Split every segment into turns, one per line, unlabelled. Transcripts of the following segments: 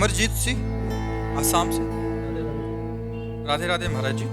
अमरजीत सिंह आसाम से। राधे राधे महाराज जी।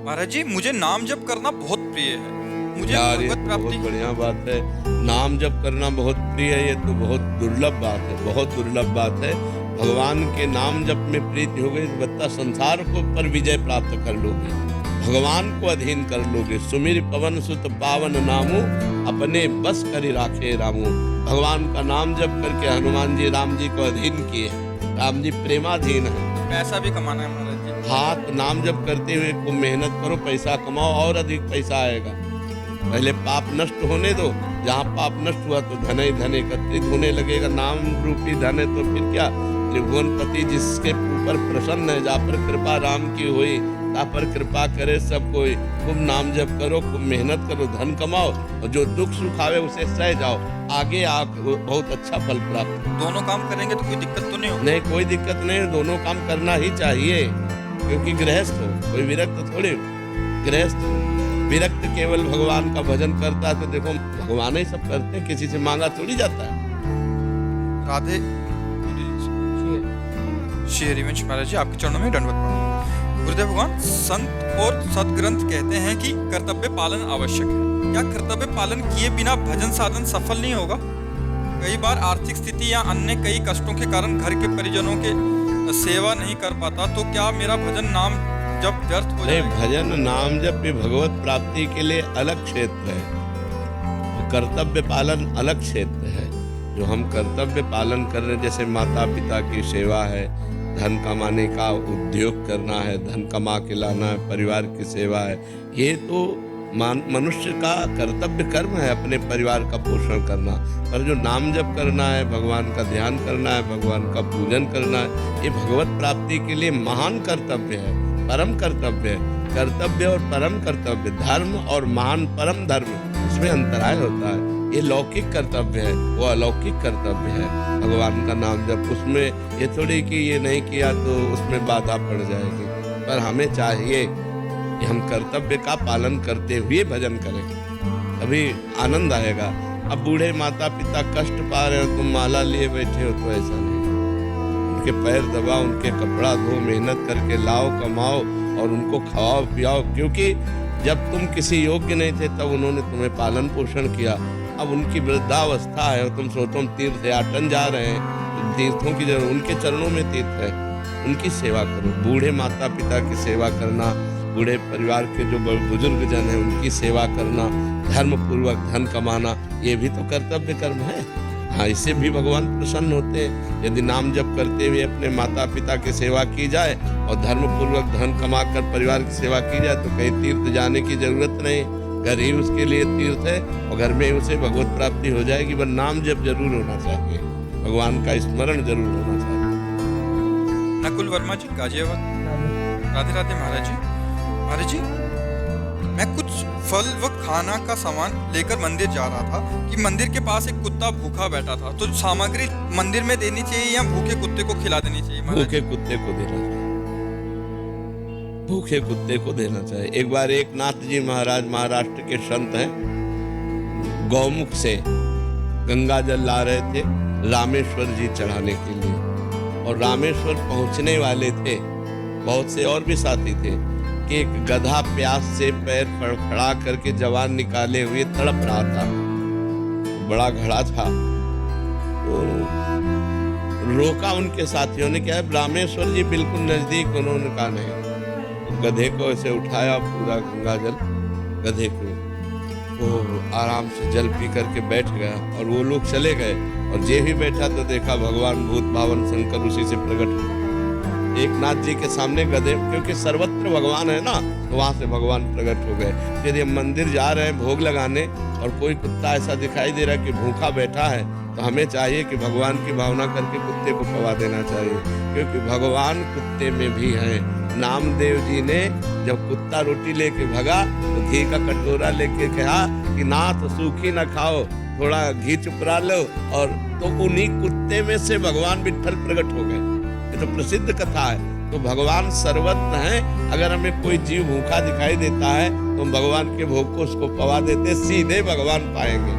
महाराज जी, मुझे नाम जप करना बहुत प्रिय है। मुझे
यार ये
भगवत
तो
प्राप्ति।
बहुत बढ़िया बात है। नाम जप करना बहुत प्रिय है, ये तो बहुत दुर्लभ बात है, बहुत दुर्लभ बात है। भगवान के नाम जप में प्रीति हो गई तो बत्ता संसार को पर विजय प्राप्त कर लोगे, भगवान को अधीन कर लोगे। सुमिर पवन सुत पावन नामू, अपने बस करी राखे रामू। भगवान का नाम जप करके हनुमान जी राम जी को अधीन किए। राम जी प्रेमाधीन है।
पैसा भी कमाना है महाराज जी।
हाँ, तो नाम जप करते हुए खूब मेहनत करो, पैसा कमाओ और अधिक पैसा आएगा। पहले पाप नष्ट होने दो, जहाँ पाप नष्ट हुआ तो धन ही धन एकत्रित होने लगेगा। नाम रूपी धन है तो फिर क्या। त्रिभुवनपति जिसके ऊपर प्रसन्न है, जहाँ पर कृपा राम की हुई ता पर कृपा करे सब कोई। खूब नाम जप करो, खूब मेहनत करो, धन कमाओ और जो दुख सुख आवे उसे सह जाओ। आगे आप बहुत अच्छा फल प्राप्त।
दोनों काम करेंगे तो कोई दिक्कत तो नहीं होगी?
नहीं, कोई दिक्कत नहीं, दोनों काम करना ही चाहिए। क्योंकि गृहस्थ हो, कोई विरक्त थोड़ी। गृहस्थ विरक्त केवल भगवान का भजन करता है तो देखो भगवान ही सब करते हैं, किसी से मांगा थोड़ी जाता है।
राधे श्री हरिवंश महाराज जी, आपके चरणों में दंडवत प्रणाम। गुरुदेव भगवान, संत और सदग्रंथ कहते हैं कि कर्तव्य पालन आवश्यक है। क्या कर्तव्य पालन किए बिना भजन साधन सफल नहीं होगा? कई बार आर्थिक स्थिति या अन्य कई कष्टों के कारण घर के परिजनों के सेवा नहीं कर पाता, तो क्या मेरा भजन नाम जब व्यर्थ हो जाएगा?
भजन नाम जप ये भगवत प्राप्ति के लिए अलग क्षेत्र है, कर्तव्य पालन अलग क्षेत्र है। जो हम कर्तव्य पालन कर रहे हैं, जैसे माता पिता की सेवा है, धन कमाने का उद्योग करना है, धन कमा के लाना है, परिवार की सेवा है, ये तो मनुष्य का कर्तव्य कर्म है, अपने परिवार का पोषण करना। पर जो नाम जप करना है, भगवान का ध्यान करना है, भगवान का पूजन करना है, ये भगवत प्राप्ति के लिए महान कर्तव्य है, परम कर्तव्य है। कर्तव्य और परम कर्तव्य, धर्म और महान परम धर्म, इसमें अंतराय होता है। ये लौकिक कर्तव्य है, वो अलौकिक कर्तव्य है। भगवान का नाम जप, उसमें ये थोड़ी कि ये नहीं किया तो उसमें बाधा पड़ जाएगी। पर हमें चाहिए कि हम कर्तव्य का पालन करते हुए भजन करें, तभी आनंद आएगा। अब बूढ़े माता पिता कष्ट पा रहे हो, तुम माला लिए बैठे हो तो ऐसा नहीं। उनके पैर दबाओ, उनके कपड़ा धो, मेहनत करके लाओ, कमाओ और उनको खवाओ पियाओ। क्योंकि जब तुम किसी योग्य नहीं थे तब उन्होंने तुम्हें पालन पोषण किया। अब उनकी वृद्धावस्था है और तुम सोचो हम तीर्थ याटन जा रहे हैं, तो तीर्थों की जरूरत, उनके चरणों में तीर्थ है, उनकी सेवा करो। बूढ़े माता पिता की सेवा करना, बूढ़े परिवार के जो बुजुर्ग जन हैं उनकी सेवा करना, धर्म पूर्वक धन कमाना, ये भी तो कर्तव्य कर्म है। हाँ, इससे भी भगवान प्रसन्न होते हैं। यदि नाम जप करते हुए अपने माता पिता की सेवा की जाए और धर्म पूर्वक धन कमा कर परिवार की सेवा की जाए तो कहीं तीर्थ जाने की जरूरत नहीं, घर ही उसके लिए तीर्थ है और घर में ही उसे भगवत प्राप्ति हो जाएगी। पर नाम जप जरूर होना चाहिए, भगवान का स्मरण जरूर होना चाहिए।
नकुल वर्मा जी, गाजियाबाद। राधे राधे महाराज जी। महाराज जी, मैं कुछ फल व खाना का सामान लेकर मंदिर जा रहा था कि मंदिर के पास एक कुत्ता भूखा बैठा था। तो सामग्री मंदिर में देनी चाहिए या भूखे कुत्ते को खिला देनी चाहिए?
भूखे कुत्ते को देना चाहिए, भूखे कुत्ते को देना चाहिए। एक बार एक नाथ जी महाराज, महाराष्ट्र के संत हैं, गौमुख से गंगा जल ला रहे थे रामेश्वर जी चढ़ाने के लिए। और रामेश्वर पहुंचने वाले थे, बहुत से और भी साथी थे, कि एक गधा प्यास से पैर फड़फड़ा करके जवान निकाले हुए तड़प रहा था। बड़ा घड़ा था, तो रोका उनके साथियों ने। क्या रामेश्वर जी बिल्कुल नजदीक, उन्होंने कहा नहीं। गधे को ऐसे उठाया, पूरा गंगा जल गधे को, वो आराम से जल पी करके बैठ गया और वो लोग चले गए। और जे भी बैठा तो देखा भगवान भूत भावन शंकर उसी से प्रकट हुए एक नाथ जी के सामने गधे, क्योंकि सर्वत्र भगवान है ना, तो वहाँ से भगवान प्रकट हो गए। यदि हम मंदिर जा रहे हैं भोग लगाने और कोई कुत्ता ऐसा दिखाई दे रहा है कि भूखा बैठा है, तो हमें चाहिए कि भगवान की भावना करके कुत्ते को खवा देना चाहिए, क्योंकि भगवान कुत्ते में भी है। नामदेव जी ने जब कुत्ता रोटी लेके भगा तो घी का कटोरा लेके कहा कि नाथ सूखी न खाओ, थोड़ा घी चुपरा लो, और तो उन्हीं कुत्ते में से भगवान विट्ठल प्रकट हो गए। ये तो प्रसिद्ध कथा है। तो भगवान सर्वत्र है। अगर हमें कोई जीव भूखा दिखाई देता है तो हम भगवान के भोग को उसको पवा देते, सीधे भगवान पाएंगे।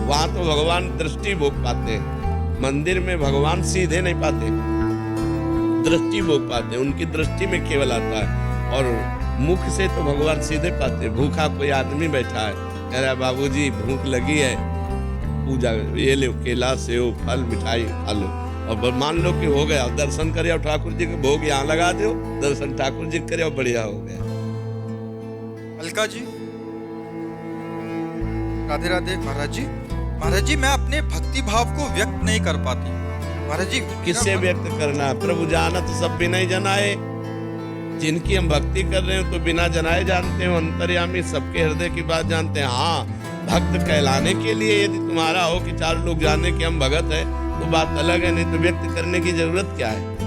वहां तो भगवान दृष्टि भोग पाते हैं, मंदिर में भगवान सीधे नहीं पाते। दृष्टि भोग पाते हैं, उनकी दृष्टि में केवल आता है। और मुख से तो भगवान सीधे पाते। भूखा कोई आदमी बैठा है, कह रहा है बाबूजी भूख लगी है, पूजा ये लो केला सेव फल मिठाई खा लो। और मान लो कि हो गया, दर्शन करे और ठाकुर जी के भोग यहाँ लगा दो, दर्शन ठाकुर जी करे और बढ़िया हो गया।
अलका जी, राधे राधे। महाराज जी, महाराज जी, मैं अपने भक्ति भाव को व्यक्त नहीं कर पाती। महाराज जी,
किससे व्यक्त करना है? प्रभु जानत सब बिना जनाए। जिनकी हम भक्ति कर रहे हो तो बिना जनाए जानते हो, अंतर्यामी सबके हृदय की बात जानते हैं। हाँ, भक्त कहलाने के लिए यदि तुम्हारा हो कि चार लोग जाने कि हम भगत है तो बात अलग है, नहीं तो व्यक्त करने की जरूरत क्या है?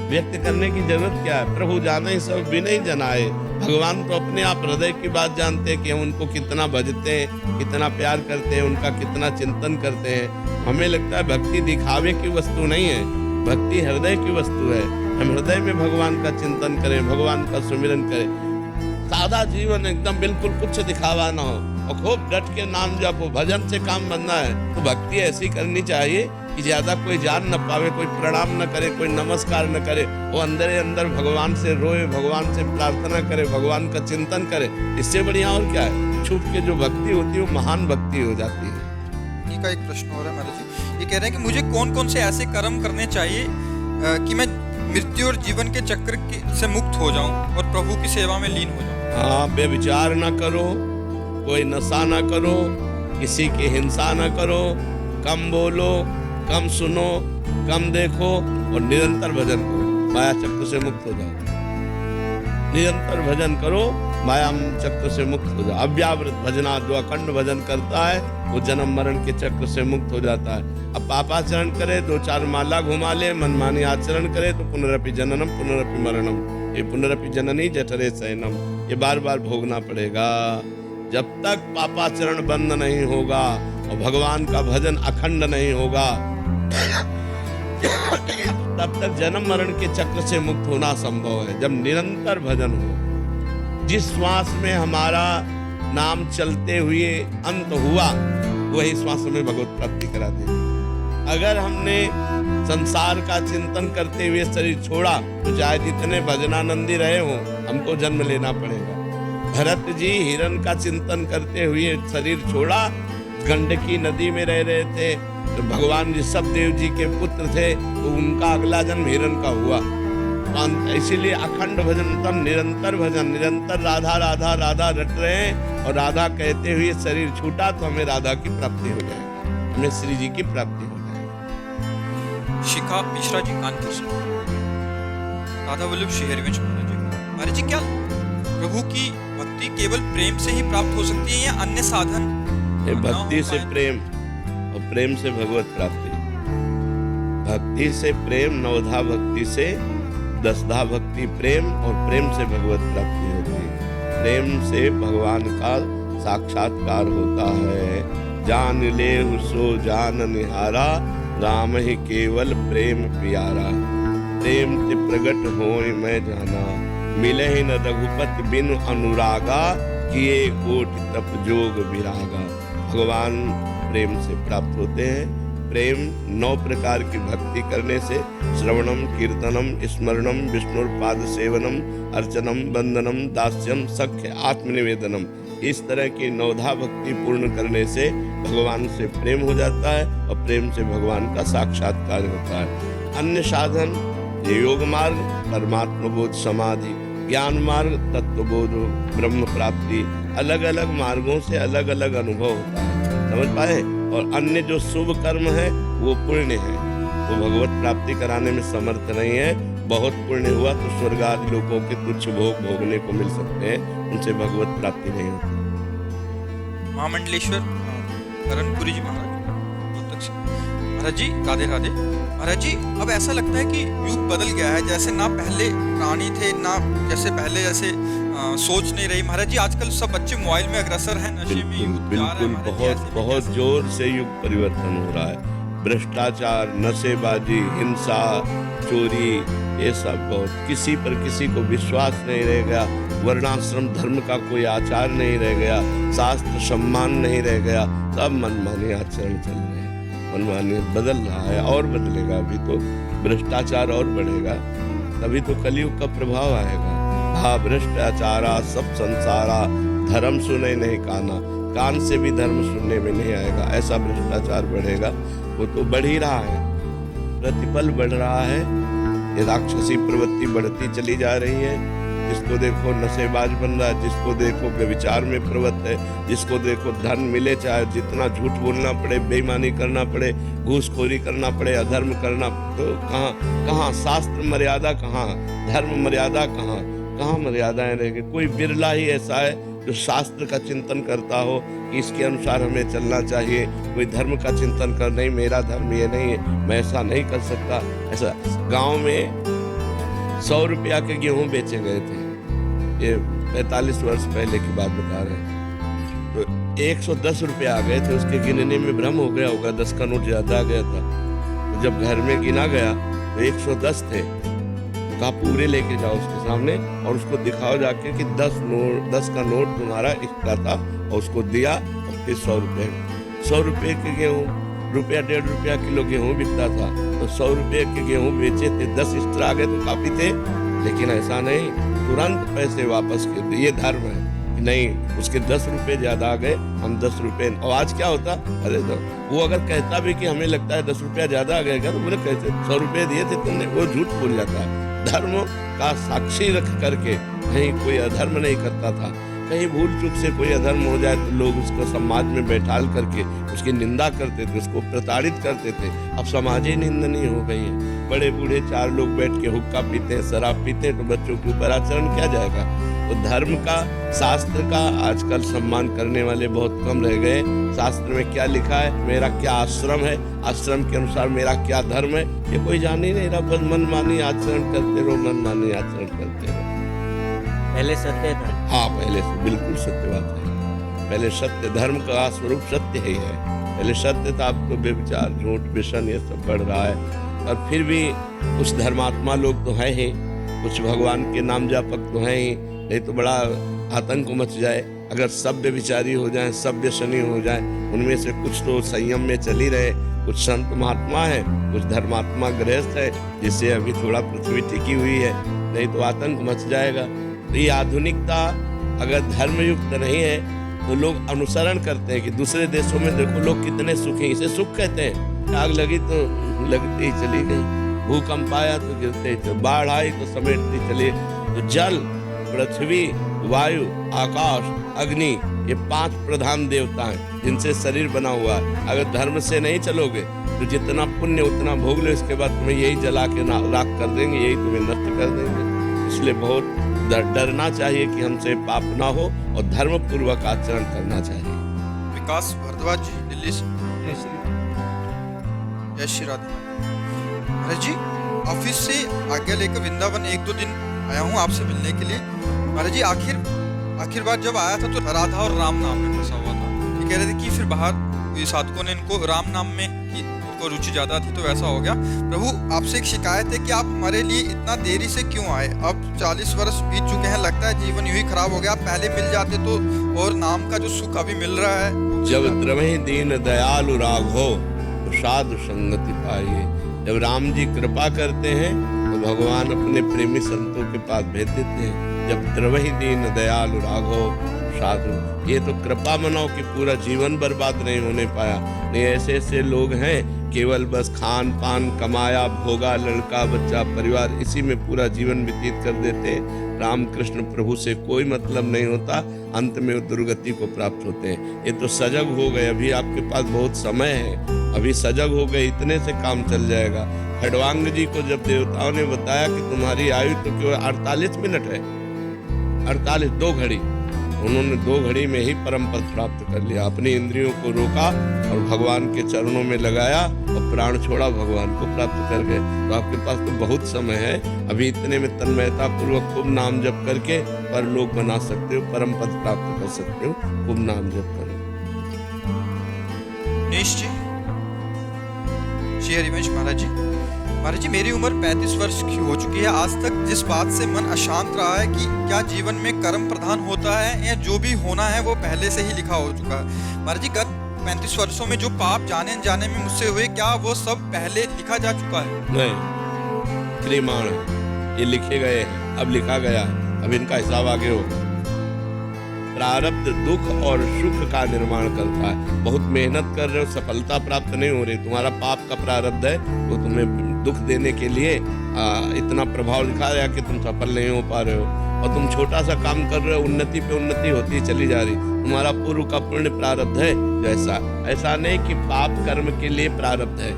व्यक्त करने की जरूरत क्या है? प्रभु जाने सब बिना जनाए। भगवान तो अपने आप हृदय की बात जानते हैं कि हम उनको कितना भजते हैं, कितना प्यार करते हैं, उनका कितना चिंतन करते हैं। हमें लगता है भक्ति दिखावे की वस्तु नहीं है, भक्ति हृदय की वस्तु है। हम हृदय में भगवान का चिंतन करें, भगवान का सुमिरन करें। सादा जीवन एकदम बिल्कुल कुछ दिखावा ना हो और खूब डट के नाम जपो, भजन से काम बनना है तो भक्ति ऐसी करनी चाहिए कि ज्यादा कोई जान न पावे, कोई प्रणाम न करे, कोई नमस्कार न करे, वो अंदर ही अंदर भगवान से रोए, भगवान से प्रार्थना करे, भगवान का चिंतन करे। इससे बढ़िया और क्या है? छूट के जो भक्ति होती है वो महान भक्ति हो जाती है।
जी का एक प्रश्न हो रहा है महाराज जी, ये कह रहे हैं कि मुझे कौन कौन से ऐसे कर्म करने चाहिए कि मैं मृत्यु और जीवन के चक्र से मुक्त हो जाऊं और प्रभु की सेवा में लीन हो जाऊं।
हाँ, बेविचार ना करो, कोई नशा ना करो, किसी की हिंसा ना करो, कम बोलो, कम सुनो, कम देखो और निरंतर भजन करो, माया चक्र से मुक्त हो जाओ। निरंतर भजन करो, माया चक्र से मुक्त हो जाओ। अव्यावृत भजना, जो अखंड भजन करता है वो जन्म मरण के चक्र से मुक्त हो जाता है। अब पापाचरण करे, दो चार माला घुमा ले, मनमानी आचरण करे तो पुनरपि जननम पुनरपि मरणम, ये पुनरपि जननी जठरे शयनम, ये बार बार भोगना पड़ेगा। जब तक पापाचरण बंद नहीं होगा और भगवान का भजन अखंड नहीं होगा तब तक जन्म मरण के चक्र से मुक्त होना संभव है। जब निरंतर भजन हो, जिस श्वास में हमारा नाम चलते हुए अंत हुआ वही श्वास में भगवत प्राप्ति करा दे। अगर हमने संसार का चिंतन करते हुए शरीर छोड़ा तो चाहे जितने भजनानंदी रहे हो हमको जन्म लेना पड़ेगा। भरत जी हिरण का चिंतन करते हुए शरीर छोड़ा, गंडकी नदी में रह रहे थे, तो भगवान ऋषभ देव जी के पुत्र थे तो उनका अगला जन्म हिरण का हुआ। इसीलिए अखंड भजन मतलब निरंतर भजन, निरंतर राधा राधा राधा रट रहे हैं और राधा कहते हुए शरीर छूटा तो हमें राधा की प्राप्ति हो जाएगी, हमें श्री जी की प्राप्ति हो जाएगी।
शिखा मिश्रा जी कानपुर से। राधा वल्लभ श्रीहरिवंश महाराज जी, महाराज जी क्या प्रभु की भक्ति केवल प्रेम से ही प्राप्त हो सकती है या अन्य साधन?
भक्ति से प्रेम और प्रेम से भगवत प्राप्ति। भक्ति से प्रेम, नवधा भक्ति से दसधा भक्ति प्रेम और प्रेम से भगवत प्राप्ति होती है। प्रेम से भगवान का साक्षात्कार होता है। जान ले सो जान निहारा, राम ही केवल प्रेम प्यारा। प्रेम ते प्रगट होय मैं जाना, मिले ही न रघुपति बिनु अनुरागा, किए कोटि तप जोग विरागा। भगवान प्रेम से प्राप्त होते हैं। प्रेम 9 प्रकार की भक्ति करने से श्रवणम कीर्तनम स्मरणम विष्णुपाद सेवनम अर्चनम वंदनम दास्यम सख्य आत्मनिवेदनम, इस तरह की 9धा भक्ति पूर्ण करने से भगवान से प्रेम हो जाता है और प्रेम से भगवान का साक्षात्कार होता है। अन्य साधन योग मार्ग, परमात्मा बोध समाधि, ज्ञान मार्ग, तत्वबोध, ब्रह्म प्राप्ति, अलग अलग मार्गों से अलग अलग अनुभव होता है, समझ पाए। और अन्य जो शुभ कर्म है वो पुण्य है, वो भगवत प्राप्ति कराने में समर्थ नहीं है। बहुत पुण्य हुआ तो स्वर्ग आदि लोगों के तुच्छ भोग भोगने को मिल सकते हैं, उनसे भगवत प्राप्ति नहीं होती।
महामंडलेश्वर करणपुरी जी महाराज, महाराज जी राधे राधे। महाराज जी अब ऐसा लगता है कि युग बदल गया है, जैसे ना पहले प्राणी थे ना जैसे पहले जैसे सोच नहीं रही। महाराज जी आजकल सब बच्चे मोबाइल में अग्रसर हैं, नशे में
बिल्कुल बहुत जोर से युग परिवर्तन हो रहा है। भ्रष्टाचार, नशेबाजी, हिंसा, चोरी, ये सब बहुत, किसी पर किसी को विश्वास नहीं रह गया। वर्णाश्रम धर्म का कोई आचार नहीं रह गया, शास्त्र सम्मान नहीं रह गया, सब मनमानी आचरण चल रहे हैं। मनमानी बदल रहा है और बदलेगा, अभी तो भ्रष्टाचार और बढ़ेगा। तभी तो कलयुग का प्रभाव आएगा। हा भ्रष्टाचारा सब संसारा, धर्म सुने नहीं काना, कान से भी धर्म सुनने में नहीं आएगा। ऐसा भ्रष्टाचार बढ़ेगा, वो तो बढ़ ही रहा है, प्रतिपल बढ़ रहा है। ये राक्षसी प्रवृत्ति बढ़ती चली जा रही है। जिसको देखो नशेबाज बन रहा है, जिसको देखो व्यभिचार में प्रवृत्त है, जिसको देखो धन मिले चाहे जितना झूठ बोलना पड़े, बेईमानी करना पड़े, घूसखोरी करना पड़े, अधर्म करना, तो कहाँ शास्त्र मर्यादा, कहाँ धर्म मर्यादा, कहाँ मर्यादाएं रह गई। कोई बिरला ही ऐसा है जो शास्त्र का चिंतन करता हो कि इसके अनुसार हमें चलना चाहिए। कोई धर्म का चिंतन कर, नहीं मेरा धर्म ये नहीं है, मैं ऐसा नहीं कर सकता। ऐसा गांव में 100 रुपया के गेहूं बेचे गए थे, ये 45 वर्ष पहले की बात बता रहे हैं। तो 110 रुपया आ गए थे, उसके गिनने में भ्रम हो गया होगा, 10 का नोट ज्यादा आ गया था। तो जब घर में गिना गया तो 110 थे। तो कहा पूरे लेके जाओ उसके सामने और उसको दिखाओ जाके कि 10 का नोट तुम्हारा इसका था, और उसको दिया। और फिर 100 रुपये के गेहूँ, रुपया 1.5 रुपया किलो गेहूँ बिकता था, तो 100 रुपये के गेहूँ बेचे थे। 10 एक्स्ट्रा आ गए तो काफी थे, लेकिन ऐसा नहीं, तुरंत पैसे वापस किए थे। ये धर्म है कि नहीं, उसके 10 रुपये ज्यादा आ गए, हम 10 रुपये। और आज क्या होता, अरे तो वो अगर कहता भी कि हमें लगता है 10 रुपया ज्यादा आ गया क्या, तो बोले कहते 100 रुपये दिए थे तुमने, वो झूठ बोल जाता है। धर्म का साक्षी रख करके कहीं कोई अधर्म नहीं करता था। कहीं भूल चूक से कोई अधर्म हो जाए तो लोग उसको समाज में बैठाल करके उसकी निंदा करते थे, उसको प्रताड़ित करते थे। अब समाज ही निंदनीय हो गई है। बड़े बूढ़े 4 लोग बैठ के हुक्का पीते हैं, शराब पीते हैं, तो बच्चों के ऊपर आचरण किया जाएगा। तो धर्म का, शास्त्र का आजकल सम्मान करने वाले बहुत कम रह गए। शास्त्र में क्या लिखा है, मेरा क्या आश्रम है, आश्रम के अनुसार मेरा क्या धर्म है, ये कोई जान ही नहीं रहा। बस मनमानी आचरण करते रहो, मनमानी आचरण करते रहो।
पहले सत्य था।
हाँ, पहले से बिल्कुल सत्य बात है। पहले सत्य, धर्म का स्वरूप सत्य ही है। पहले सत्य था, अब तो व्यभिचार, झूठ, व्यसन ये सब बढ़ रहा है। और फिर भी कुछ धर्मात्मा लोग तो हैं ही, कुछ भगवान के नाम जापक तो हैं ही, नहीं तो बड़ा आतंक मच जाए। अगर सब व्यभिचारी हो जाएं, सब व्यसनी हो जाएं, उनमें से कुछ तो संयम में चली रहे, कुछ संत महात्मा है, कुछ धर्मात्मा गृहस्थ है, जिससे अभी थोड़ा पृथ्वी टिकी हुई है, नहीं तो आतंक मच जाएगा। तो ये आधुनिकता अगर धर्मयुक्त नहीं है तो लोग अनुसरण करते हैं कि दूसरे देशों में देखो लोग कितने सुखी, इसे सुख कहते हैं। आग लगी तो लगती ही चली गई, भूकंप आया तो गिरते ही चली, बाढ़ आई तो समेटती चली। तो जल, पृथ्वी, वायु, आकाश, अग्नि, ये 5 प्रधान देवता हैं जिनसे शरीर बना हुआ है। अगर धर्म से नहीं चलोगे तो जितना पुण्य उतना भोग लो, इसके बाद तुम्हें यही जला के राख कर देंगे, यही तुम्हें नष्ट कर देंगे। इसलिए बहुत डरना चाहिए कि हमसे पाप ना हो और धर्म पूर्वक आचरण करना चाहिए।
विकास भारद्वाज जी, दिल्ली से। जय श्री राधे। महाराज जी, ऑफिस से आज्ञा लेकर वृंदावन 1-2 दिन आया हूँ आपसे मिलने के लिए। महाराज जी, आखिर बार जब आया था तो राधा और राम नाम में फंसा हुआ था। ये कह रहे थे कि फिर बाहर साधकों ने इनको राम नाम में को रुचि ज्यादा थी, तो वैसा हो गया। प्रभु, आपसे एक शिकायत है कि आप हमारे लिए इतना देरी से क्यों आए? अब 40 वर्ष बीत चुके हैं, लगता है जीवन यूं ही खराब हो गया। आप पहले मिल जाते तो, और नाम का जो सुख अभी मिल रहा है।
जब द्रवहि दीन दयालु राघो तो साधु संगति पाइए। जब राम जी कृपा करते हैं तो भगवान अपने प्रेमी संतों के पास भेज देते हैं। जब द्रवहि दीन दयालु राघो साधु, ये तो कृपा मनाओ कि पूरा जीवन बर्बाद नहीं होने पाया। नहीं, ऐसे ऐसे लोग हैं केवल बस खान पान, कमाया, भोगा, लड़का बच्चा, परिवार, इसी में पूरा जीवन व्यतीत कर देते हैं। रामकृष्ण प्रभु से कोई मतलब नहीं होता, अंत में वो दुर्गति को प्राप्त होते हैं। ये तो सजग हो गए, अभी आपके पास बहुत समय है, अभी सजग हो गए, इतने से काम चल जाएगा। खड़वांग जी को जब देवताओं ने बताया कि तुम्हारी आयु तो केवल 48 मिनट है, 48 2 घड़ी, उन्होंने 2 घड़ी में ही परम पद प्राप्त कर लिया। अपनी इंद्रियों को रोका और भगवान के चरणों में लगाया और प्राण छोड़ा, भगवान को प्राप्त कर गए। तो आपके पास तो बहुत समय है, अभी इतने में तन्मयता पूर्वक खूब नाम जप करके परलोक बना सकते हो, परम पद प्राप्त कर सकते हो। खूब नाम जप करो।
श्री हरिवंश महाराज जी, मेरी उम्र 35 वर्ष की हो चुकी है। आज तक जिस बात से मन अशांत रहा है कि क्या जीवन में कर्म प्रधान होता है या जो भी होना है वो पहले से ही लिखा हो चुका है। महाराज जी, गत 35 वर्षों में जो पाप जाने अनजाने में मुझसे हुए, क्या वो सब पहले लिखा जा चुका है?
नहीं, क्रियमाण है। ये लिखे गए हैं, अब लिखा गया है, अब इनका हिसाब आगे होगा। प्रारब्ध दुख और सुख का निर्माण करता है। बहुत मेहनत कर रहे हो, सफलता प्राप्त नहीं हो रही, तुम्हारा पाप का प्रारब्ध है, तो तुम्हें दुख देने के लिए इतना प्रभाव दिखाया कि तुम सफल नहीं हो पा रहे हो। और तुम छोटा सा काम कर रहे हो, उन्नति पे उन्नति होती चली जा रही, तुम्हारा पूर्व का पुण्य प्रारब्ध है। जैसा ऐसा नहीं कि पाप कर्म के लिए प्रारब्ध है,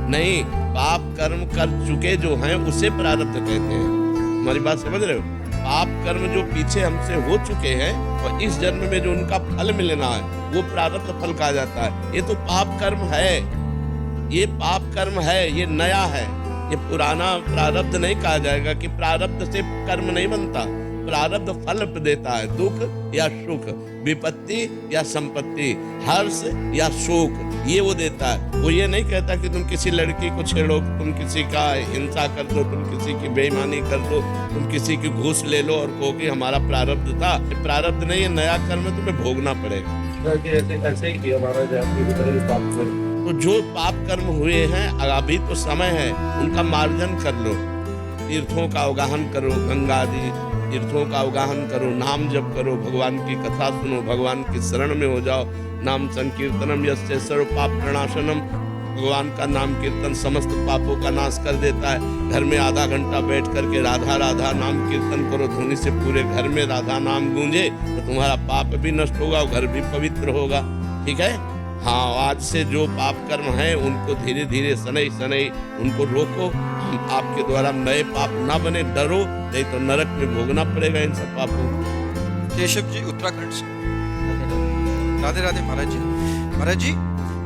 नहीं, पाप कर्म कर चुके जो हैं उसे प्रारब्ध कहते हैं। हमारी बात समझ रहे हो? पाप कर्म जो पीछे हमसे हो चुके हैं और इस जन्म में जो उनका फल मिलना है वो प्रारब्ध फल कहा जाता है। ये तो पाप कर्म है, ये पाप कर्म है, ये नया है, ये पुराना प्रारब्ध नहीं कहा जाएगा कि प्रारब्ध से कर्म नहीं बनता। प्रारब्ध फल देता है, दुख या सुख, विपत्ति या संपत्ति, हर्ष या शोक, ये वो देता है। वो ये नहीं कहता कि तुम किसी लड़की को छेड़ो, तुम किसी का हिंसा कर दो, तुम किसी की बेईमानी कर दो, तुम किसी की घूस ले लो और कहो कि हमारा प्रारब्ध था। प्रारब्ध नहीं, ये नया कर्म तुम्हें भोगना पड़ेगा।
ऐसे ही किया महाराज, आपकी बताइए पाप कर्म।
तो जो पाप कर्म हुए हैं, अभी तो समय है, उनका मार्जन कर लो, तीर्थों का अवगाहन करो, गंगा आदि तीर्थों का अवगाहन करो, नाम जप करो, भगवान की कथा सुनो, भगवान की शरण में हो जाओ। नाम संकीर्तनम यस्य सर्व पाप प्रणाशनम, भगवान का नाम कीर्तन समस्त पापों का नाश कर देता है। घर में आधा घंटा बैठ करके राधा राधा नाम कीर्तन करो, ध्वनि से पूरे घर में राधा नाम गूंजे, तो तुम्हारा पाप भी नष्ट होगा, घर भी पवित्र होगा। ठीक है? हाँ, आज से जो पाप कर्म हैं उनको धीरे धीरे सनई सनई उनको रोको। हम आपके द्वारा नए पाप ना बने, डरो, नहीं तो नरक में भोगना पड़ेगा इन सब पापों को।
केशव जी उत्तराखंड से। राधे राधे महाराज जी। महाराज जी,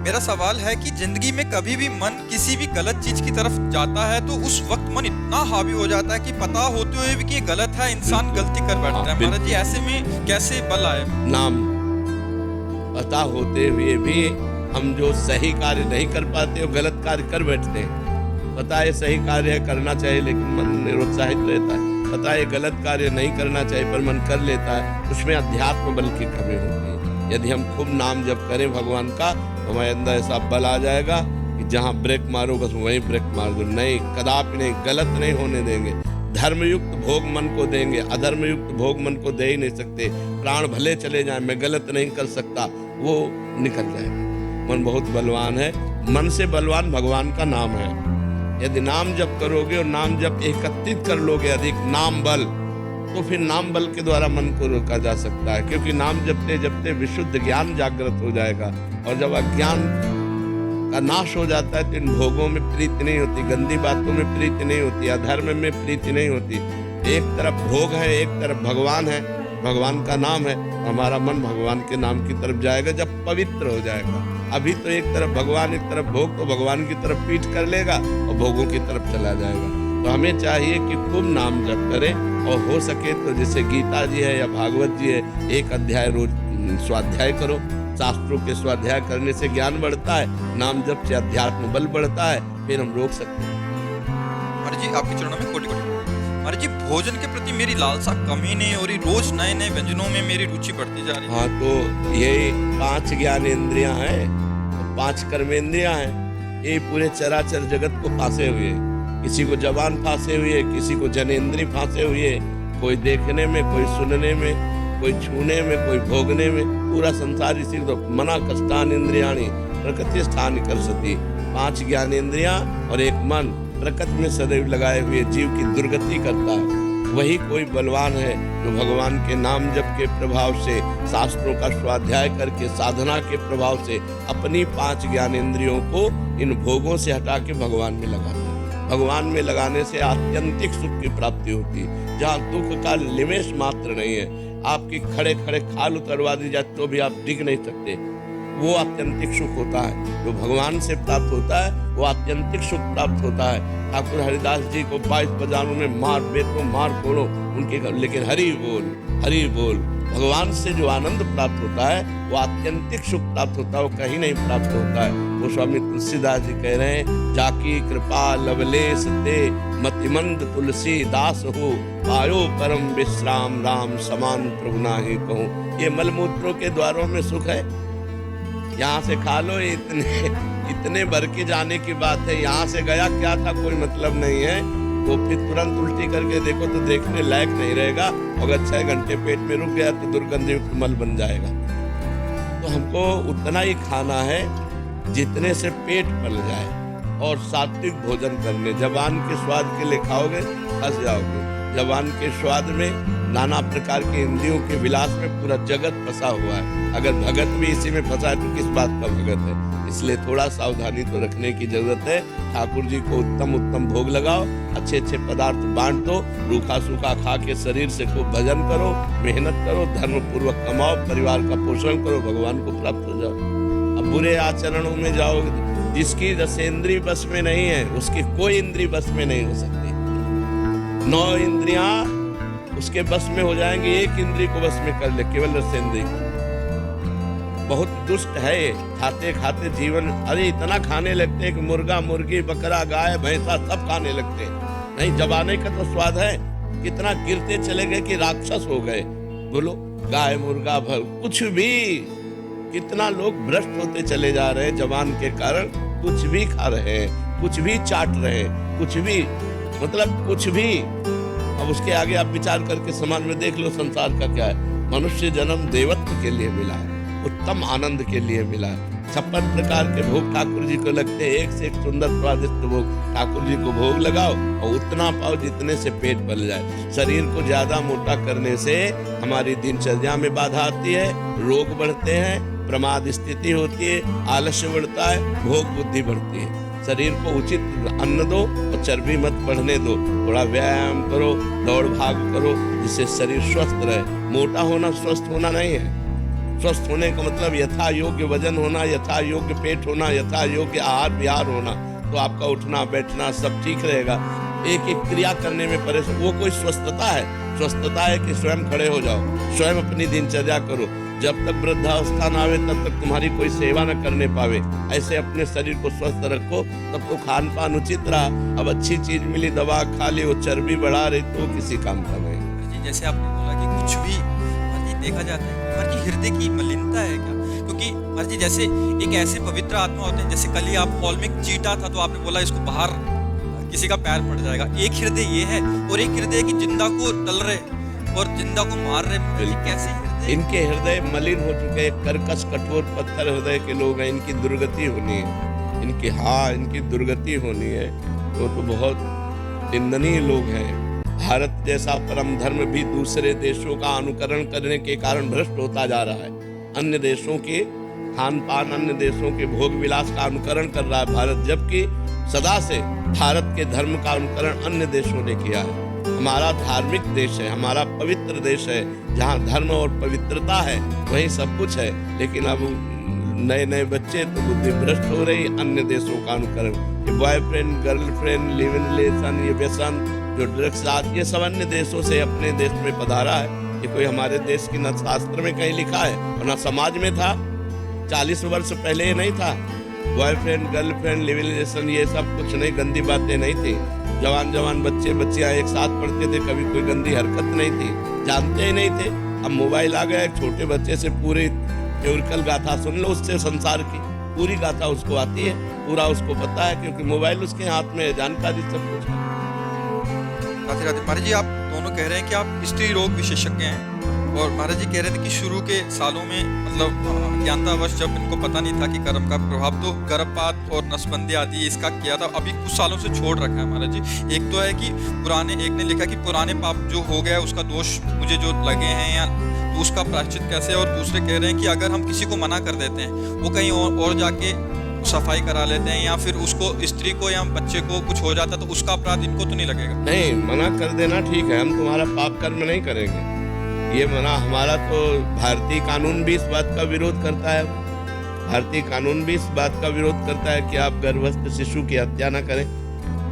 मेरा सवाल है कि जिंदगी में कभी भी मन किसी भी गलत चीज की तरफ जाता है तो उस वक्त मन इतना हावी हो जाता है कि पता होते हुए भी कि ये गलत है, इंसान गलती कर बैठता है। महाराज जी, ऐसे में कैसे बल आए?
नाम पता होते हुए भी हम जो सही कार्य नहीं कर पाते वो गलत कार्य कर बैठते हैं। पता है सही कार्य है, करना चाहिए, लेकिन मन निरुत्साहित रहता है। पता है गलत कार्य नहीं करना चाहिए पर मन कर लेता है, उसमें अध्यात्म बल की कमी होती है। यदि हम खूब नाम जप करें भगवान का, तो हमारे अंदर ऐसा बल आ जाएगा कि जहाँ ब्रेक मारो बस वहीं ब्रेक मार दो। नहीं, कदापि नहीं, गलत नहीं होने देंगे। धर्मयुक्त भोग मन को देंगे, अधर्मयुक्त भोग मन को दे ही नहीं सकते। प्राण भले चले जाएं, मैं गलत नहीं कर सकता, वो निकल जाएगा। मन बहुत बलवान है, मन से बलवान भगवान का नाम है। यदि नाम जप करोगे और नाम जप एकत्रित कर लोगे अधिक नाम बल, तो फिर नाम बल के द्वारा मन को रोका जा सकता है, क्योंकि नाम जपते जपते विशुद्ध ज्ञान जागृत हो जाएगा। और जब अज्ञान का नाश हो जाता है तो इन भोगों में प्रीति नहीं होती, गंदी बातों में प्रीति नहीं होती, अधर्म में प्रीति नहीं होती। एक तरफ भोग है, एक तरफ भगवान है, भगवान का नाम है, हमारा मन भगवान के नाम की तरफ जाएगा जब पवित्र हो जाएगा। अभी तो एक तरफ भगवान, एक तरफ भोग, तो भगवान की तरफ पीठ कर लेगा और भोगों की तरफ चला जाएगा। तो हमें चाहिए कि खूब नाम जप करें, और हो सके तो जैसे गीता जी है या भागवत जी है, एक अध्याय रोज स्वाध्याय करो। शास्त्रों के स्वाध्याय करने से ज्ञान बढ़ता है, नाम जप से अध्यात्म बल बढ़ता है, फिर हम रोक सकते हैं।
महाराज जी, आपके चरणों में कोटि कोटि। महाराज जी, भोजन के प्रति मेरी लालसा कम ही नहीं हो रही, रोज नए नए व्यंजनों में मेरी रुचि बढ़ती जा रही है।
हाँ, तो ये 5 ज्ञानेंद्रियां हैं, 5 कर्मेंद्रियां हैं, ये पूरे चराचर जगत को फांसे हुए हैं। किसी को जबान फांसे हुए, किसी को जनेंद्रिय फांसे हुए, कोई देखने में, कोई सुनने में, कोई छूने में, कोई भोगने में, पूरा संसार इसी तो मना कष्टान इंद्रियाणी प्रकृति स्थान कर सती। 5 ज्ञानेंद्रियां और एक मन प्रकृति में सदैव लगाए हुए जीव की दुर्गति करता है। वही कोई बलवान है जो भगवान के नाम जप के प्रभाव से, शास्त्रों का स्वाध्याय करके, साधना के प्रभाव से अपनी 5 ज्ञानेंद्रियों को इन भोगों से हटा के भगवान में लगाता है। भगवान में लगाने से आत्यंतिक सुख की प्राप्ति होती है, जहाँ दुख का निमेष मात्र नहीं है। आपकी खड़े खड़े खाल उतरवा दी जाए तो भी आप डिग नहीं सकते, वो आत्यंतिक सुख होता है। जो भगवान से प्राप्त होता है वो आत्यंतिक सुख प्राप्त होता है। ठाकुर हरिदास जी को 22 बाजारों में मार बेटो मार फोड़ो उनके, लेकिन हरि बोल हरि बोल। भगवान से जो आनंद प्राप्त होता है वो आत्यंतिक सुख प्राप्त होता है, वो कहीं नहीं प्राप्त होता है। वो स्वामी तुलसीदास जी कह रहे हैं, जाकी कृपा लवलेश ते मतिमंद तुलसी दास हो, पायो परम विश्राम राम समान प्रभु नाहि कहूँ। ये मलमूत्रों के द्वारों में सुख है, यहाँ से खा लो, इतने भर के जाने की बात है। यहाँ से गया क्या था कोई मतलब नहीं है, वो फिर तुरंत उल्टी करके देखो तो देखने लायक नहीं रहेगा। अगर 6 घंटे पेट में रुक गया तो दुर्गंधयुक्त मल बन जाएगा। तो हमको उतना ही खाना है जितने से पेट पल जाए, और सात्विक भोजन करने। जबान के स्वाद के लिए खाओगे फंस जाओगे। जबान के स्वाद में नाना प्रकार के इंद्रियों के विलास में पूरा जगत फंसा हुआ है। अगर भगत भी इसी में फंसा है तो किस बात का भगत है। इसलिए थोड़ा सावधानी तो रखने की जरूरत है। ठाकुर जी को उत्तम उत्तम भोग लगाओ, अच्छे अच्छे पदार्थ बांट दो, रूखा सूखा खा के शरीर से खूब भजन करो, मेहनत करो, धर्म पूर्वक कमाओ, परिवार का पोषण करो, भगवान को प्राप्त हो जाओ। अब बुरे आचरणों में जाओगे, जिसकी रसेंद्री बस में नहीं है उसकी कोई इंद्री बस में नहीं हो सकती। 9 इंद्रियां उसके बस में हो जाएंगी, एक इंद्री को बस में कर ले, केवल रसेंद्री को। बहुत दुष्ट है ये। खाते खाते जीवन, अरे इतना खाने लगते हैं कि मुर्गा मुर्गी बकरा गाय भैंसा सब खाने लगते हैं। नहीं, जबाने का तो स्वाद है। कितना गिरते चले गए कि राक्षस हो गए। बोलो, गाय मुर्गा कुछ भी, कितना लोग भ्रष्ट होते चले जा रहे हैं जबान के कारण। कुछ भी खा रहे हैं, कुछ भी चाट रहे हैं, कुछ भी, मतलब कुछ भी। अब उसके आगे आप विचार करके समाज में देख लो संसार का क्या है। मनुष्य जन्म देवत्व के लिए मिला है, उत्तम आनंद के लिए मिला है। 56 प्रकार के भोग ठाकुर जी को लगते हैं, एक से एक सुंदर स्वादिष्ट भोग ठाकुर जी को भोग लगाओ और उतना पाओ जितने से पेट भर जाए। शरीर को ज्यादा मोटा करने से हमारी दिनचर्या में बाधा आती है, रोग बढ़ते हैं, प्रमाद स्थिति होती है, आलस्य बढ़ता है, भोग बुद्धि बढ़ती है। शरीर को उचित अन्न दो और चर्बी मत बढ़ने दो। थोड़ा व्यायाम करो, दौड़ भाग करो, जिससे शरीर स्वस्थ रहे। मोटा होना स्वस्थ होना नहीं है। स्वस्थ होने का मतलब यथा योग्य वजन होना, यथा योग्य पेट होना, यथा योग्य आहार विहार होना। तो आपका उठना बैठना सब ठीक रहेगा। एक एक क्रिया करने में परेशान, वो कोई स्वस्थता है? स्वस्थता है कि स्वयं खड़े हो जाओ, स्वयं अपनी दिनचर्या करो। जब तक वृद्धावस्था न आवे तब तक तुम्हारी कोई सेवा न करने पावे। ऐसे अपने शरीर को स्वस्थ रखो, तब तो खान पान उचित रहा। अब अच्छी चीज मिली, दवा खा ली, वो चर्बी बढ़ा रही तो किसी काम का नहीं।
जी, जैसे आपने बोला कि कुछ भी जी देखा जाता है, जी हृदय की मलिनता है क्या? क्योंकि जी जैसे एक ऐसे पवित्र आत्मा होते हैं, जैसे कल ही आप हॉल में चीटा था तो आपने बोला इसको बाहर किसी का पैर पड़ जाएगा। एक हृदय ये है और एक हृदय की जिंदा को टल रहे और जिंदा को मार रहे। कैसे हृदय?
इनके हृदय मलिन हो चुके हैं, कर्कश कठोर पत्थर हृदय के लोग हैं। इनकी दुर्गति होनी है, इनकी दुर्गति होनी है। तो बहुत निंदनीय लोग हैं। भारत जैसा परम धर्म भी दूसरे देशों का अनुकरण करने के कारण भ्रष्ट होता जा रहा है। अन्य देशों के खान पान, अन्य देशों के भोग विलास का अनुकरण कर रहा है भारत, जबकि सदा से भारत के धर्म का अनुकरण अन्य देशों ने किया है। हमारा धार्मिक देश है, हमारा पवित्र देश है, जहाँ धर्म और पवित्रता है वहीं सब कुछ है। लेकिन अब नए नए बच्चे तो बुद्धि भ्रष्ट हो रही, अन्य देशों का अनुकरण। Boyfriend girlfriend live in relation, ये व्यसन, जो ड्रग्स आज, ये सब अन्य देशों से अपने देश में पधारा है। ये कोई हमारे देश की न शास्त्र में कहीं लिखा है और न समाज में था। 40 वर्ष पहले ये नहीं था। Boyfriend girlfriend live in relation, ये सब कुछ नहीं, गंदी बातें नहीं थी। जवान बच्चे बच्चियां एक साथ पढ़ते थे, कभी कोई गंदी हरकत नहीं थी, जानते ही नहीं थे। अब मोबाइल आ गया, एक छोटे बच्चे से पूरी न्यूरिकल गाथा सुन लो, उससे संसार की पूरी गाथा उसको आती है, पूरा उसको पता है, क्योंकि मोबाइल उसके हाथ में है, जानकारी सब कुछ है।
राधे राधे। महाराज जी, आप दोनों कह रहे हैं कि आप स्त्री रोग विशेषज्ञ हैं, और महाराज जी कह रहे थे कि शुरू के सालों में मतलब ज्ञानतावश जब इनको पता नहीं था कि कर्म का प्रभाव तो गर्भपात और नसबंदी आदि इसका किया था, अभी कुछ सालों से छोड़ रखा है महाराज जी। एक तो है कि एक ने लिखा कि पुराने पाप जो हो गया उसका दोष मुझे जो लगे हैं या तो उसका प्रायश्चित कैसे, और दूसरे कह रहे हैं कि अगर हम किसी को मना कर देते हैं वो कहीं और जाके सफाई करा लेते हैं, या फिर उसको स्त्री को या बच्चे को कुछ हो जाता है तो उसका अपराध इनको तो नहीं लगेगा?
नहीं, मना कर देना ठीक है, हम तुम्हारा पाप कर्म नहीं करेंगे, ये मना। हमारा तो भारतीय कानून भी इस बात का विरोध करता है। भारतीय कानून भी इस बात का विरोध करता है कि आप गर्भस्थ शिशु की हत्या ना करें।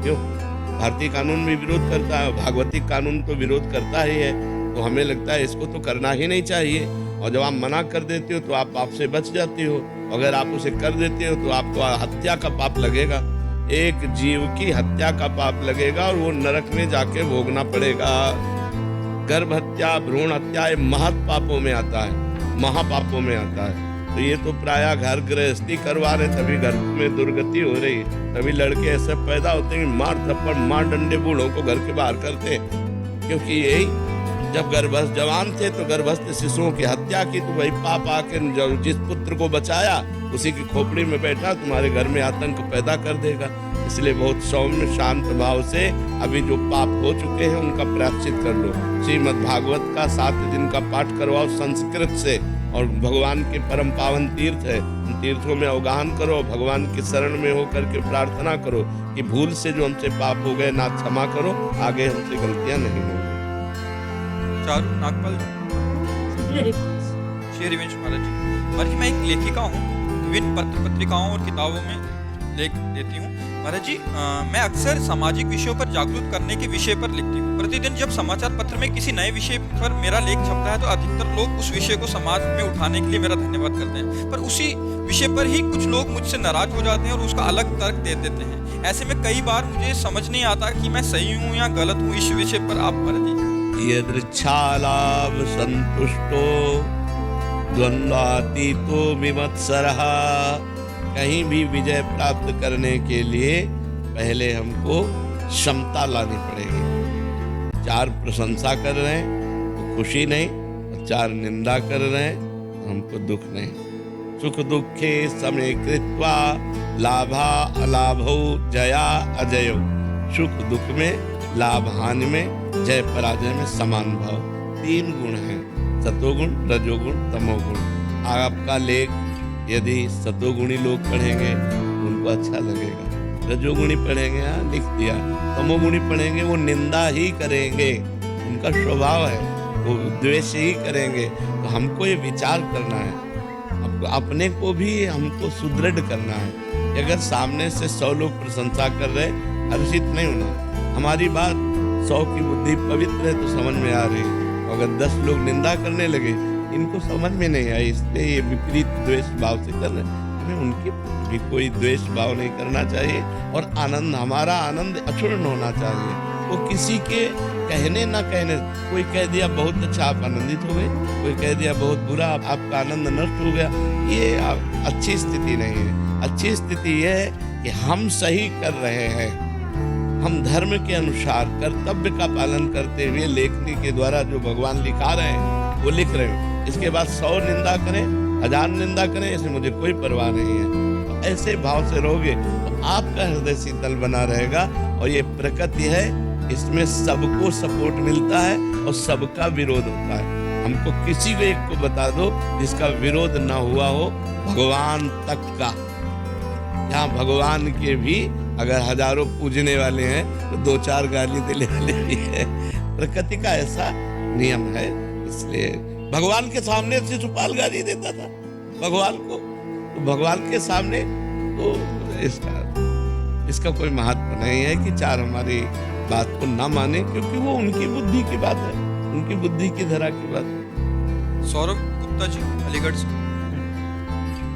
क्यों? भारतीय कानून भी विरोध करता है, भागवती कानून तो विरोध करता ही है। तो हमें लगता है इसको तो करना ही नहीं चाहिए। और जब आप मना कर देते हो तो आप पाप से बच जाती हो। अगर आप उसे कर देते हो तो आपको हत्या का पाप लगेगा, एक जीव की हत्या का पाप लगेगा और वो नरक में जाके भोगना पड़ेगा। गर्भ हत्या, भ्रूण हत्या, ये महत पापों में आता है, महापापों में आता है। तो ये तो प्रायः घर गृहस्थी करवा रहे, तभी घर में दुर्गति हो रही है। तभी लड़के ऐसे पैदा होते हैं, मार थप्पड़ मार डंडे बूढ़ों को घर के बाहर करते हैं। क्योंकि यही जब गर्भस्थ जवान थे तो गर्भस्थ शिशुओं की हत्या की, तो वही पाप आके जिस पुत्र को बचाया उसी की खोपड़ी में बैठा तुम्हारे घर में आतंक पैदा कर देगा। इसलिए बहुत सौम्य शांत भाव से अभी जो पाप हो चुके हैं उनका प्रायश्चित कर लो। श्रीमद् भागवत का 7 दिन का पाठ करवाओ संस्कृत से, और भगवान के परम पावन तीर्थ है, उन तीर्थों में अवगाहन करो, भगवान की शरण में होकर के प्रार्थना करो कि भूल से जो हमसे पाप हो गए ना क्षमा करो, आगे हमसे गलतियां नहीं होंगी।
चारू नागपाल श्री हरिवंश महाराज जी। महाराज जी, मैं एक लेखिका हूँ, विभिन्न पत्र पत्रिकाओं और किताबों में लेख देती हूँ। महाराज जी, मैं अक्सर सामाजिक विषयों पर जागरूक करने के विषय पर लिखती हूँ। प्रतिदिन जब समाचार पत्र में किसी नए विषय पर मेरा लेख छपता है तो अधिकतर लोग उस विषय को समाज में उठाने के लिए मेरा धन्यवाद करते हैं, पर उसी विषय पर ही कुछ लोग मुझसे नाराज हो जाते हैं और उसका अलग तर्क दे देते हैं। ऐसे में कई बार मुझे समझ नहीं आता कि मैं सही हूँ या गलत हूँ इस विषय पर। आप महाराज जी।
यदृच्छालाभ संतुष्टो द्वंद्वातीतो विमत्सरः। कहीं भी विजय प्राप्त करने के लिए पहले हमको क्षमता लानी पड़ेगी। 4 प्रशंसा कर रहे हैं तो खुशी नहीं, और 4 निंदा कर रहे हैं तो हमको दुख नहीं। सुख दुखे समय कृत्वा लाभा अलाभो जया अजयो। सुख दुख में, लाभ हानि में, जय पराजय में समान भाव। 3 गुण हैं, सतोगुण, रजोगुण, तमोगुण। आपका लेख यदि सतोगुणी लोग पढ़ेंगे उनको अच्छा लगेगा, रजोगुणी पढ़ेंगे हाँ लिख दिया, तमोगुणी पढ़ेंगे वो निंदा ही करेंगे, उनका स्वभाव है, वो द्वेष ही करेंगे। तो हमको ये विचार करना है, अपने को भी हमको सुदृढ़ करना है। अगर सामने से 100 लोग प्रशंसा कर रहे, हर्षित नहीं होना। हमारी बात 100 की बुद्धि पवित्र है तो समझ में आ रही है, अगर 10 लोग निंदा करने लगे इनको समझ में नहीं आई, इसलिए ये विपरीत द्वेष भाव से कर रहे हैं। हमें उनके भी कोई द्वेष भाव नहीं करना चाहिए, और आनंद, हमारा आनंद अक्षुण्ण होना चाहिए। वो किसी के कहने ना कहने, कोई कह दिया बहुत अच्छा आप आनंदित हो गए, कोई कह दिया बहुत बुरा आपका आनंद नष्ट हो गया, ये अच्छी स्थिति नहीं है। अच्छी स्थिति ये है कि हम सही कर रहे हैं, हम धर्म के अनुसार कर्तव्य का पालन करते हुए लेखनी के द्वारा जो भगवान लिखा रहे हैं वो लिख रहे हैं। इसके बाद 100 निंदा करें, 1000 निंदा करें, इसमें मुझे कोई परवाह नहीं है। तो ऐसे भाव से रहोगे तो आपका हृदय शीतल बना रहेगा। और ये प्रकृति है, इसमें सबको सपोर्ट मिलता है और सबका विरोध होता है। हमको किसी को एक को बता दो जिसका विरोध ना हुआ हो, भगवान तक का। यहाँ भगवान के भी अगर हजारों पूजने वाले हैं तो 2-4 गाली देने वाले भी है। प्रकृति का ऐसा नियम है। इसलिए भगवान के सामने शिशुपाल गाली देता था भगवान को, तो भगवान के सामने तो इसका कोई महत्व नहीं है कि 4 हमारी बात को ना माने, क्योंकि वो उनकी बुद्धि की बात है, उनकी बुद्धि की धरा की बात है।
सौरभ गुप्ता जी अलीगढ़ से।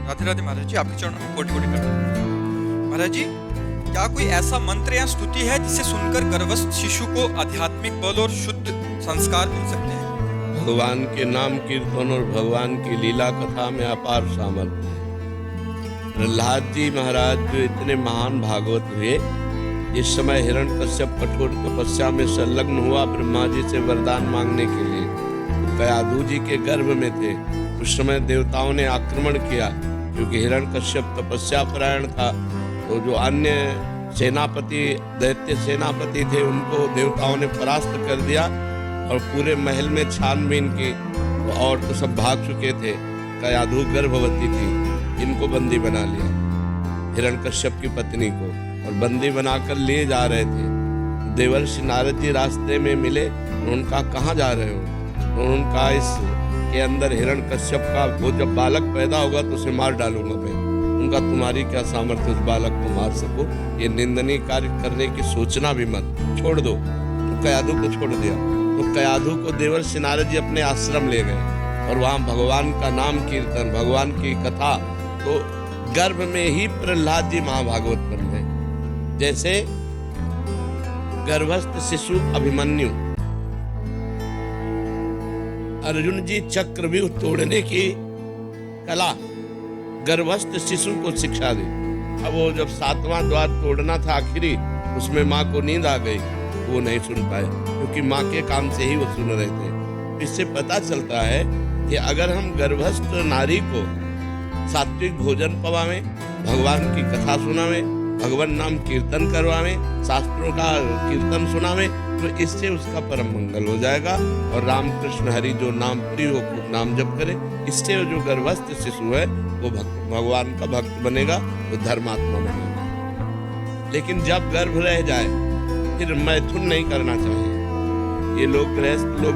राधे राधे महाराज जी, आपके चरणों में कोटि-कोटि प्रणाम। महाराज जी, क्या कोई ऐसा मंत्र या स्तुति है जिसे सुनकर गर्भस्थ शिशु को आध्यात्मिक बल और शुद्ध संस्कार मिल सकते हैं?
भगवान के नाम कीर्तन और भगवान की लीला कथा में अपार सामर्थ्य है। प्रहलाद जी महाराज जो इतने महान भागवत हुए, इस समय हिरण्यकश्यप कठोर तपस्या में संलग्न हुआ ब्रह्मा जी से वरदान मांगने के लिए, तो कयाधु जी के गर्भ में थे। उस समय देवताओं ने आक्रमण किया, क्योंकि हिरण्यकश्यप तपस्या परायण था। तो जो अन्य सेनापति, दैत्य सेनापति थे, उनको देवताओं ने परास्त कर दिया और पूरे महल में छानबीन की, और तो सब भाग चुके थे। कयाधु गर्भवती थी, इनको बंदी बना लिया, हिरण्यकश्यप की पत्नी को, और बंदी बनाकर ले जा रहे थे। देवर्षि नारद जी रास्ते में मिले, उनका कहाँ जा रहे हो? तो उनका इस के अंदर हिरण्यकश्यप का वो जब बालक पैदा होगा तो उसे मार डालूंगा मैं। उनका तुम्हारी क्या सामर्थ्य उस बालक को मार सको, ये निंदनीय कार्य करने की सोचना भी मत, छोड़ दो। तो कयाधु को छोड़ दिया। तो कयाधु को देवर्षि नारद जी अपने आश्रम ले गए, और वहाँ भगवान का नाम कीर्तन, भगवान की कथा। तो गर्भ में ही प्रहलाद जी महाभागवत बन गए। जैसे गर्भस्थ शिशु अभिमन्यु, अर्जुन जी चक्रव्यूह तोड़ने की कला गर्भस्थ शिशु को शिक्षा दी। अब वो जब 7वां द्वार तोड़ना था आखिरी, उसमें माँ को नींद आ गई, वो नहीं सुन पाए क्योंकि माँ के काम से ही वो सुन रहे थे। इससे पता चलता है कि अगर हम गर्भस्थ नारी को सात्विक भोजन पवावें, भगवान की कथा सुनावें, भगवान नाम कीर्तन करवावें, शास्त्रों का कीर्तन सुनावें, तो इससे उसका परम मंगल हो जाएगा। और रामकृष्ण हरि जो नाम प्रिय हो खूब नाम जप करे, इससे जो गर्भस्थ शिशु है वो भगवान का भक्त बनेगा, वो धर्मात्मा बनेगा। लेकिन जब गर्भ रह जाए फिर मैथुन नहीं करना चाहिए। ये लोग गृहस्थ लोग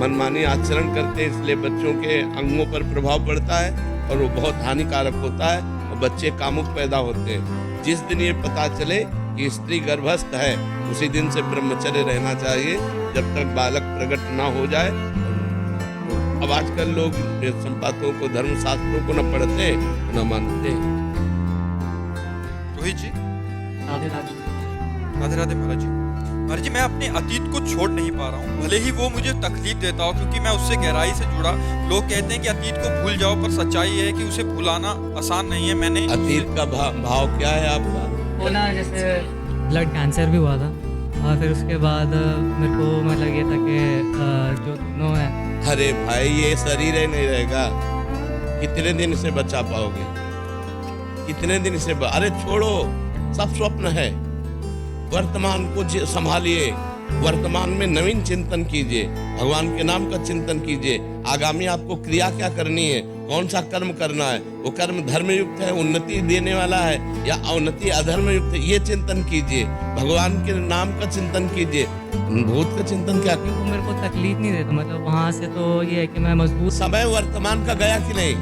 मनमानी आचरण करते हैं, इसलिए बच्चों के अंगों पर प्रभाव पड़ता है और वो बहुत हानिकारक होता है और बच्चे कामुक पैदा होते हैं। जिस दिन ये पता चले कि स्त्री गर्भस्थ है, उसी दिन से ब्रह्मचर्य रहना चाहिए जब तक बालक प्रकट ना हो जाए। अब आजकल लोग संपातों को, धर्मशास्त्रों को न पढ़ते न मानते हैं।
रोहित जी,
राधे राधे।
राधे राधे महाराज जी। महाराज जी, मैं अपने अतीत को छोड़ नहीं पा रहा हूँ, भले ही वो मुझे तकलीफ देता हो, क्योंकि मैं उससे गहराई से जुड़ा। लोग कहते हैं कि अतीत को भूल जाओ, पर सच्चाई है कि उसे भुलाना आसान नहीं है। मैंने
अतीत का भाव क्या है आपका?
वो ना जैसे
ब्लड कैंसर भी हुआ था और फिर उसके बाद मेरे को मतलब ये था कि जो दोनों है।
अरे भाई, ये शरीर ही नहीं रहेगा, कितने दिन से बचा पाओगे? कितने दिन से अरे छोड़ो, सब स्वप्न है। वर्तमान को संभालिए, वर्तमान में नवीन चिंतन कीजिए, भगवान के नाम का चिंतन कीजिए। आगामी आपको क्रिया क्या करनी है, कौन सा कर्म करना है, वो कर्म धर्म युक्त है, उन्नति देने वाला है या अवनति अधर्म युक्त है, ये चिंतन कीजिए। भगवान के नाम का चिंतन कीजिए, भूत का चिंतन क्या कीजिए।
वो मेरे को तकलीफ नहीं देता, मतलब वहाँ से तो ये है कि मैं मजबूत।
समय वर्तमान का गया कि नहीं?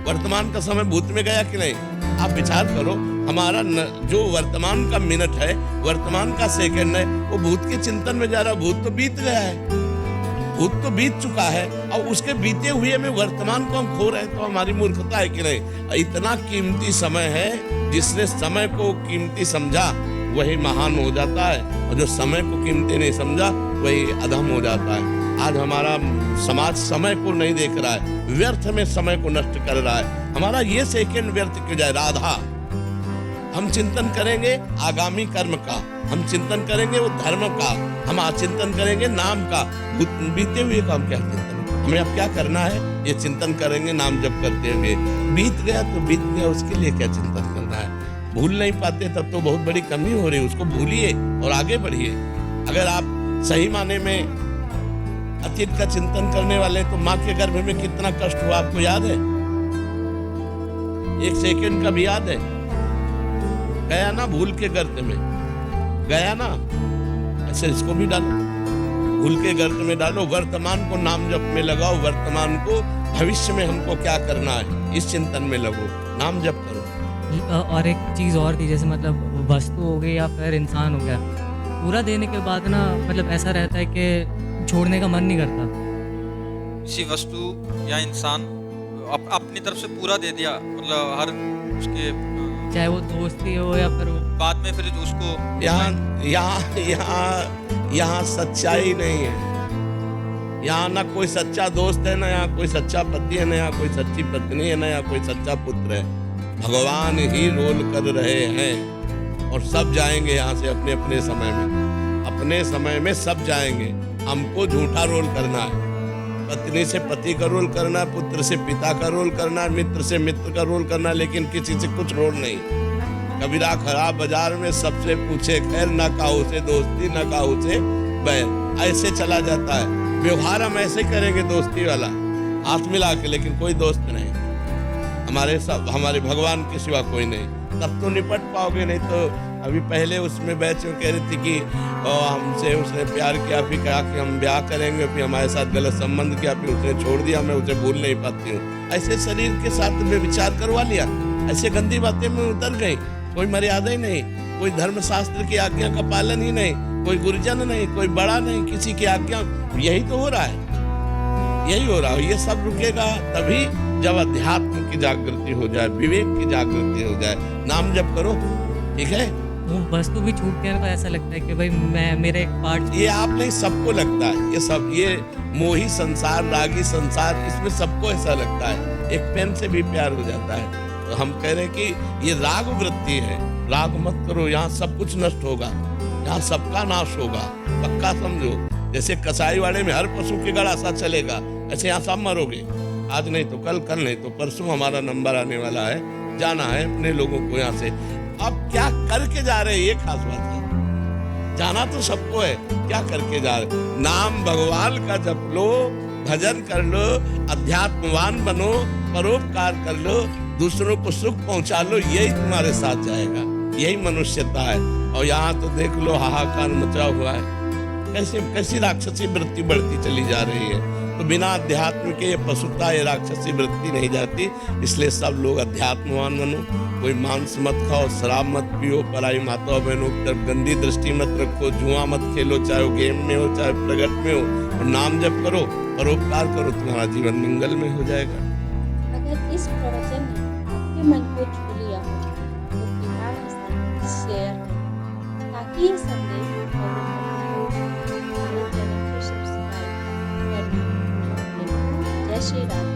वर्तमान का समय भूत में गया कि नहीं? आप विचार करो, हमारा जो वर्तमान का मिनट है, वर्तमान का सेकंड है, वो भूत के चिंतन में जा रहा। भूत तो बीत गया है, भूत तो बीत चुका है, और उसके बीते हुए में वर्तमान को हम खो रहे हैं, तो हमारी मूर्खता है कि नहीं? इतना कीमती समय है, जिसने समय को कीमती समझा वही महान हो जाता है, और जो समय को कीमती नहीं समझा वही अधम हो जाता है। आज हमारा समाज समय को नहीं देख रहा है, व्यर्थ में समय को नष्ट कर रहा है। हमारा ये सेकंड व्यर्थ क्यों जाए? राधा, हम चिंतन करेंगे आगामी कर्म का, हम चिंतन करेंगे वो धर्म का, हम चिंतन करेंगे नाम का। बीते हुए का हम क्या चिंतन, हमें अब क्या करना है? ये चिंतन करेंगे नाम जप करते हुए। बीत गया तो बीत गया, उसके लिए क्या चिंतन करना है? भूल नहीं पाते तब तो बहुत बड़ी कमी हो रही है, उसको भूलिए और आगे बढ़िए। अगर आप सही माने में अतीत का चिंतन करने वाले, तो माँ के गर्भ में कितना कष्ट हुआ आपको याद है? एक सेकंड का भी याद है? गया ना भूल के गर्त में, गया ना? ऐसे इसको भी डालो, भूल के गर्त में डालो। वर्तमान को नाम जप में लगाओ, वर्तमान को भविष्य में हमको क्या करना है इस चिंतन में लगो, नाम जप करो।
और एक चीज़ और थी, जैसे मतलब वस्तु हो गई या फिर इंसान हो गया, पूरा देने के बाद ना मतलब ऐसा रहता है कि छोड़ने का मन नहीं करता।
किसी वस्तु या इंसान अपनी तरफ से पूरा दे दिया, मतलब हर उसके,
चाहे वो दोस्ती हो या फिर
बाद में फिर उसको
यहाँ सच्चाई नहीं है। यहाँ ना कोई सच्चा दोस्त है, ना यहाँ कोई सच्चा पति है, ना यहाँ कोई सच्ची पत्नी है, ना यहाँ कोई सच्चा पुत्र है। भगवान ही रोल कर रहे हैं और सब जाएंगे यहाँ से अपने अपने समय में। अपने समय में सब जाएंगे। हमको झूठा रोल करना है, पत्नी से पति का रोल करना है, पुत्र से पिता का रोल करना है, मित्र से मित्र का रोल करना है, लेकिन किसी से कुछ रोल नहीं। कबीरा खराब बाजार में सबसे पूछे खैर, ना काहू से दोस्ती ना काहू से बैर। ऐसे चला जाता है व्यवहार। हम ऐसे करेंगे दोस्ती वाला, हाथ मिला के, लेकिन कोई दोस्त नहीं हमारे भगवान के सिवा कोई नहीं। तब तो निपट पाओगे, नहीं तो अभी पहले उसमें बैचों कह रही थी कि हमसे उसने प्यार किया, फिर कहा कि हम ब्याह करेंगे, फिर हमारे साथ गलत संबंध किया, फिर उसने छोड़ दिया, मैं उसे भूल नहीं पाती हूँ। ऐसे शरीर के साथ में विचार करवा लिया, ऐसे गंदी बातें में उतर गई। कोई मर्यादा ही नहीं, कोई धर्मशास्त्र की आज्ञा का पालन ही नहीं, कोई गुरुजन नहीं, कोई बड़ा नहीं, किसी की आज्ञा। यही तो हो रहा है, यही हो रहा है। ये सब रुकेगा तभी जब अध्यात्म की जागृति हो जाए, विवेक की जागृति हो जाए। नाम जप करो, ठीक है?
वो वस्तु भी छूटते हैं तो ऐसा लगता है कि भाई मैं मेरे एक पार्ट।
ये आप नहीं, सबको लगता है ये सब। ये मोही संसार, रागी संसार, इसमें सबको ऐसा लगता है एक पेन से भी प्यार हो जाता है। तो हम कह रहे हैं कि ये राग वृत्ति है, राग मत करो, यहाँ सब कुछ नष्ट होगा, यहाँ सबका नाश होगा, पक्का समझो। जैसे कसाई वाड़े में हर पशु के गड़ा सा चलेगा, ऐसे यहाँ सब मरोगे, आज नहीं तो कल, कल नहीं तो परसों हमारा नंबर आने वाला है, जाना है अपने लोगों को यहाँ से। अब क्या करके जा रहे हैं, ये खास बात है। जाना तो सबको है, क्या करके जा रहे? नाम भगवान का जप लो, भजन कर लो, अध्यात्मवान बनो, परोपकार कर लो, दूसरों को सुख पहुंचा लो, यही तुम्हारे साथ जाएगा, यही मनुष्यता है। और यहाँ तो देख लो हाहाकार मचा हुआ है, कैसे कैसी राक्षसी वृत्ति बढ़ती चली जा रही है। तो बिना अध्यात्म के ये पशुता, ये राक्षसी वृत्ति नहीं जाती। इसलिए सब लोग अध्यात्मवान बनो, कोई मांस मत खाओ, शराब मत पियो, पराई माताओं बहनों की तरफ गंदी दृष्टि मत रखो, जुआ मत खेलो, चाहे वो गेम में हो चाहे प्रगट में हो, और नाम जप करो, परोपकार करो, तुम्हारा जीवन मंगल में हो जाएगा।
अगर इस प्रवचन ने आपके मन को छू लिया हो तो कृपया इसे शेयर करें ताकि ये संदेश औरों तक पहुंचे। हमारे चैनल को सब्सक्राइब करें। जय श्री राम।